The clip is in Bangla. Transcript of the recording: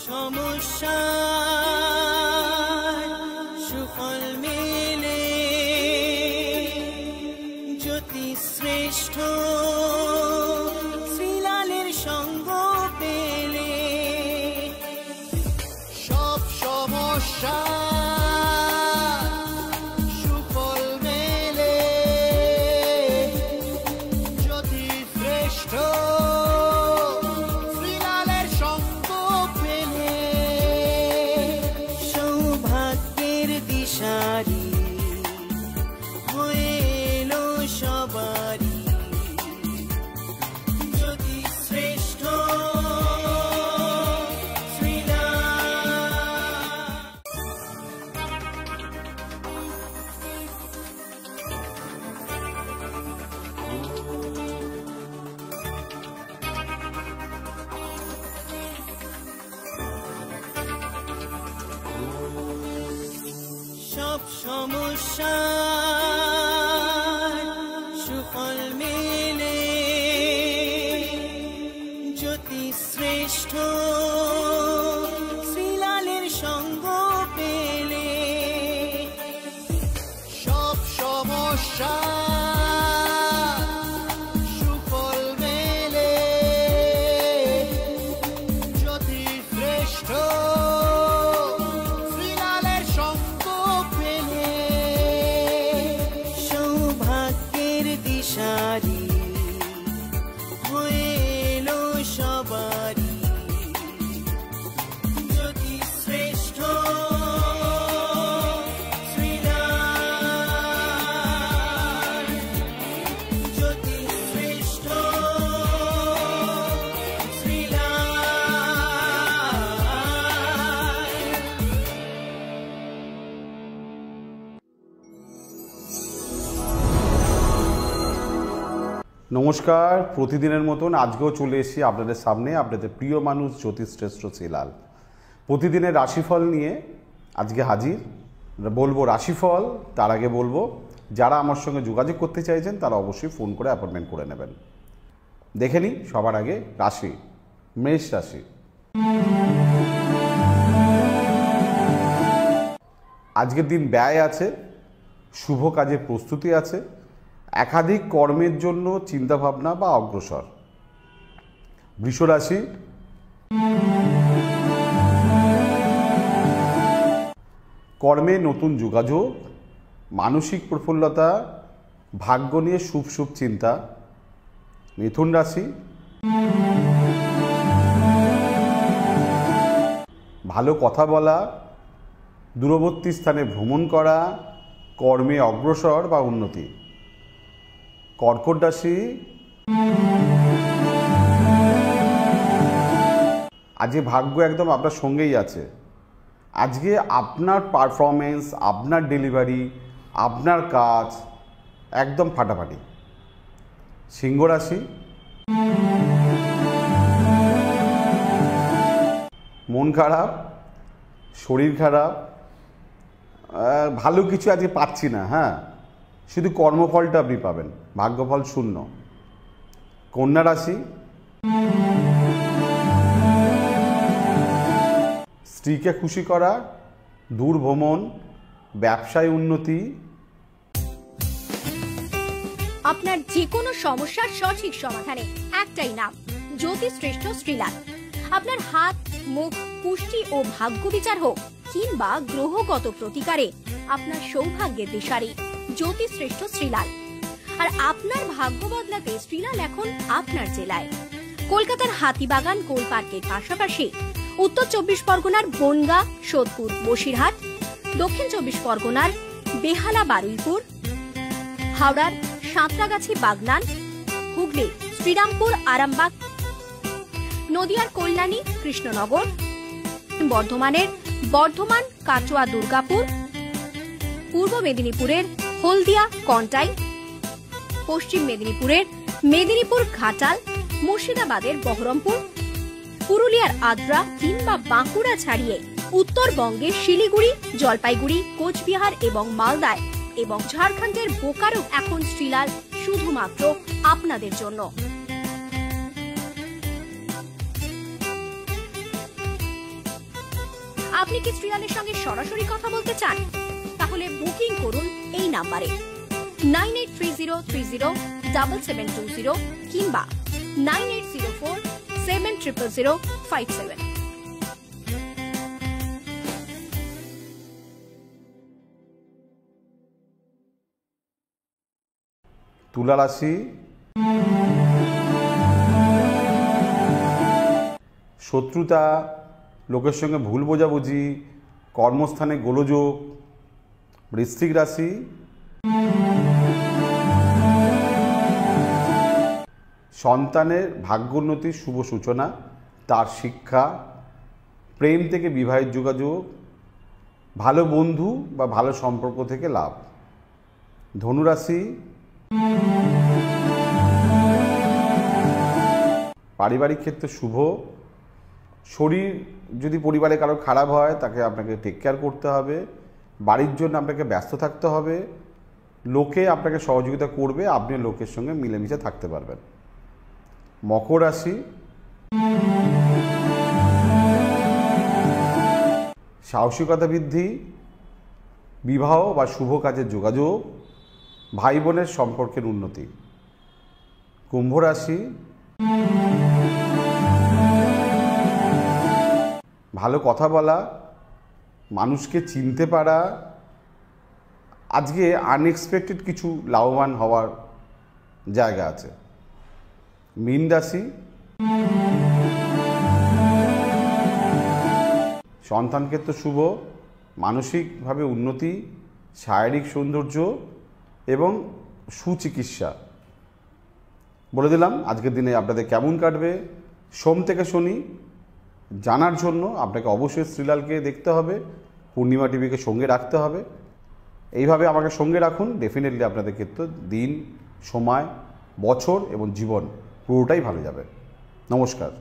সমস্যা সুফল মেলে জ্যোতি শ্রেষ্ঠ শ্রীলালের সঙ্গ পেলে সব সমস্যা সুফল মেলে জ্যোতি শ্রেষ্ঠ শ্রীলালের সঙ্গ পেলে সৌভাগ্যের দিশারি হয়ে এলো সবারই জ্যোতি শ্রেষ্ঠ সব সমস্যা সুফল মেলে জ্যোতি শ্রেষ্ঠ শ্রীলালের সঙ্গ পেলে সব সমস্যা সুফল মেলে জ্যোতি শ্রেষ্ঠ দিশারি হয়ে এলো সবারই জ্যোতি শ্রেষ্ঠ শ্রীলাল জ্যোতি শ্রেষ্ঠ নমস্কার, প্রতিদিনের মতন আজকেও চলে এসেছি আপনাদের সামনে, আপনাদের প্রিয় মানুষ জ্যোতিশ্রেষ্ঠ শ্রীলাল। প্রতিদিনের রাশিফল নিয়ে আজকে হাজির। বলবো রাশিফল, তার আগে বলবো যারা আমার সঙ্গে যোগাযোগ করতে চাইছেন তারা অবশ্যই ফোন করে অ্যাপয়েন্টমেন্ট করে নেবেন। দেখে নিই সবার আগে রাশি, মেষ রাশি। আজকের দিন ব্যয় আছে, শুভ কাজের প্রস্তুতি আছে, একাধিক কর্মের জন্য চিন্তাভাবনা বা অগ্রসর। বৃষ রাশি। কর্মে নতুন যোগাযোগ, মানসিক প্রফুল্লতা, ভাগ্য নিয়ে শুভ শুভ চিন্তা। মিথুন রাশি। ভালো কথা বলা, দূরবর্তী স্থানে ভ্রমণ করা, কর্মে অগ্রসর বা উন্নতি। কর্কট রাশি। আজকে ভাগ্য একদম আপনার সঙ্গেই আছে। আজকে আপনার পারফরমেন্স, আপনার ডেলিভারি, আপনার কাজ একদম ফাটাফাটি। সিংহ রাশি। মন খারাপ, শরীর খারাপ, ভালো কিছু আজকে পাচ্ছি না। হ্যাঁ, শুধু কর্মফলটা আপনি পাবেন, ভাগ্যফল শূন্য। কন্যা রাশি। স্ত্রীকে খুশি করা, দূর ভ্রমণ, ব্যবসায় উন্নতি। আপনার যে কোনো সমস্যার সঠিক সমাধানে একটাই নাম, জ্যোতিশ্রেষ্ঠ শ্রীলাল। আপনার হাত, মুখ, পুষ্টি ও ভাগ্য বিচার হোক কিংবা গ্রহগত প্রতিকারে আপনার সৌভাগ্যের দিশারি জ্যোতিশ্রেষ্ঠ শ্রীলাল। আর আপনার ভাগ্য বদলাতে শ্রীলাল এখন আপনার জেলায়। কলকাতার হাতিবাগান কোল পার্কের পাশাপাশি উত্তর 24 পরগনার বনগাঁ, সোদপুর, বসিরহাট, দক্ষিণ 24 পরগনার বেহালা, বারুইপুর, হাওড়ার সাঁতরাগাছি, বাগনান, হুগলি শ্রীরামপুর, আরামবাগ, নদিয়ার কল্যাণী, কৃষ্ণনগর, বর্ধমানের বর্ধমান, কাটোয়া, দুর্গাপুর, পূর্ব মেদিনীপুরের হলদিয়া, কন্টাই, পশ্চিম মেদিনীপুরের মেদিনীপুর, ঘাটাল, মুর্শিদাবাদের বহরমপুর, পুরুলিয়ার আদ্রা কিংবা বাঁকুড়া ছাড়িয়ে উত্তরবঙ্গের শিলিগুড়ি, জলপাইগুড়ি, কোচবিহার এবং মালদায় এবং ঝাড়খণ্ডের বোকারো এখন শ্রীলাল শুধুমাত্র আপনাদের জন্য। আপনি কি শ্রীলালের সঙ্গে সরাসরি কথা বলতে চান? তাহলে বুকিং করুন এই নাম্বারে 9830307720 কিংবা 9804700057। তুলা রাশি, শত্রুতা, লোকের সঙ্গে ভুল বোঝাবুঝি, কর্মস্থানে গোলযোগ। বৃশ্চিক রাশি, সন্তানের ভাগ্যোন্নতির শুভ সূচনা, তার শিক্ষা, প্রেম থেকে বিবাহের যোগাযোগ, ভালো বন্ধু বা ভালো সম্পর্ক থেকে লাভ। ধনুরাশি, পারিবারিক ক্ষেত্রে শুভ। শরীর যদি পরিবারে কারো খারাপ হয় তাকে আপনাকে টেক কেয়ার করতে হবে। বাড়ির জন্য আপনাকে ব্যস্ত থাকতে হবে। লোকে আপনাকে সহযোগিতা করবে, আপনি লোকের সঙ্গে মিলেমিশে থাকতে পারবেন। মকর রাশি, সাহসিকতা বৃদ্ধি, বিবাহ বা শুভ কাজের যোগাযোগ, ভাই বোনের সম্পর্কের উন্নতি। কুম্ভ রাশি, ভালো কথা বলা, মানুষকে চিনতে পারা, আজকে আনএক্সপেক্টেড কিছু লাভবান হওয়ার জায়গা আছে। মীন রাশি, সন্তান ক্ষেত্র শুভ, মানসিকভাবে উন্নতি, শারীরিক সৌন্দর্য এবং সুচিকিৎসা। বলে দিলাম আজকের দিনে আপনাদের কেমন কাটবে সোম থেকে শনি। জানার জন্য আপনাকে অবশ্যই শ্রীলালকে দেখতে হবে, পূর্ণিমা টিভিকে সঙ্গে রাখতে হবে। এইভাবে আমাকে সঙ্গে রাখুন, ডেফিনেটলি আপনাদের ক্ষেত্রে দিন, সময়, বছর এবং জীবন পুরোটাই ভালো যাবে। নমস্কার।